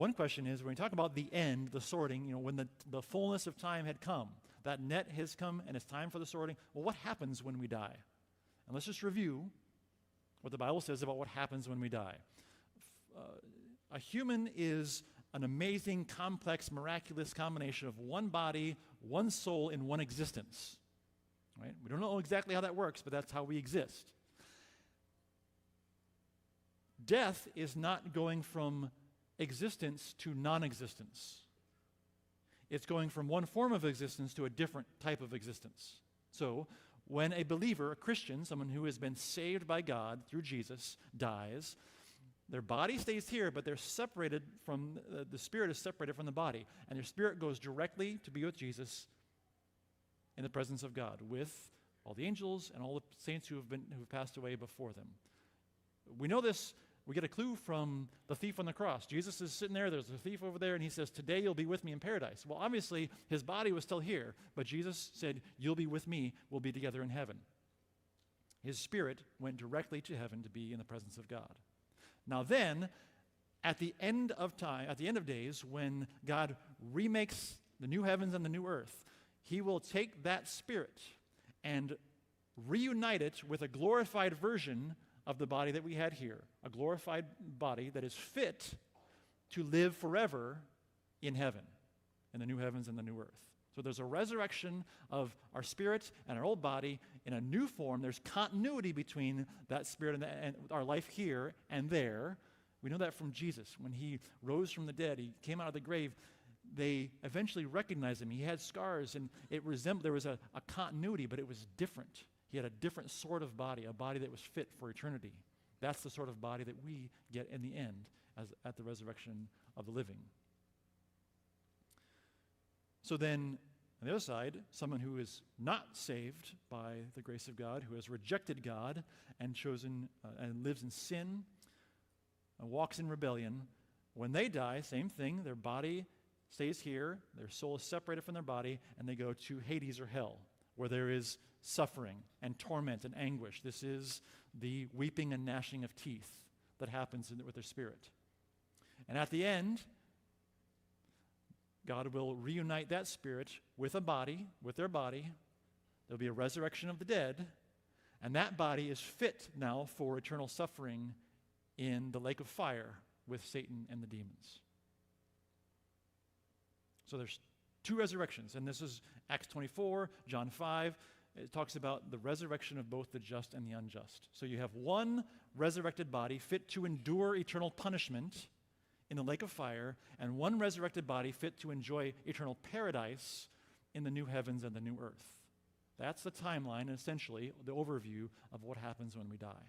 One question is, when we talk about the end, the sorting, when the fullness of time had come, that net has come and it's time for the sorting, well, what happens when we die? And let's just review what the Bible says about what happens when we die. A human is an amazing, complex, miraculous combination of one body, one soul, and one existence. Right? We don't know exactly how that works, but that's how we exist. Death is not going from existence to non-existence. It's going from one form of existence to a different type of existence. So, when a believer, a Christian, someone who has been saved by God through Jesus, dies, their body stays here, but they're separated from, the spirit is separated from the body, and their spirit goes directly to be with Jesus in the presence of God, with all the angels and all the saints who have passed away before them. We know this. We get a clue from the thief on the cross. Jesus is sitting there, there's a thief over there, and he says, "Today you'll be with me in paradise." Well, obviously, his body was still here, but Jesus said, "You'll be with me, we'll be together in heaven." His spirit went directly to heaven to be in the presence of God. Now then, at the end of time, at the end of days, when God remakes the new heavens and the new earth, he will take that spirit and reunite it with a glorified version of the body that we had here, a glorified body that is fit to live forever in heaven, in the new heavens and the new earth. So there's a resurrection of our spirit and our old body in a new form. There's continuity between that spirit and our life here and there. We know that from Jesus. When he rose from the dead, he came out of the grave, they eventually recognized him. He had scars, and there was a continuity, but it was different. He had a different sort of body, a body that was fit for eternity. That's the sort of body that we get in the end at the resurrection of the living. So then, on the other side, someone who is not saved by the grace of God, who has rejected God and chosen and lives in sin and walks in rebellion, when they die, same thing, their body stays here, their soul is separated from their body, and they go to Hades or hell, where there is suffering and torment and anguish. This is the weeping and gnashing of teeth that happens with their spirit. And at the end, God will reunite that spirit with a body, with their body. There'll be a resurrection of the dead, and that body is fit now for eternal suffering in the lake of fire with Satan and the demons. So there's two resurrections, and this is Acts 24, John 5. It talks about the resurrection of both the just and the unjust. So you have one resurrected body fit to endure eternal punishment in the lake of fire, and one resurrected body fit to enjoy eternal paradise in the new heavens and the new earth. That's the timeline, and essentially the overview of what happens when we die.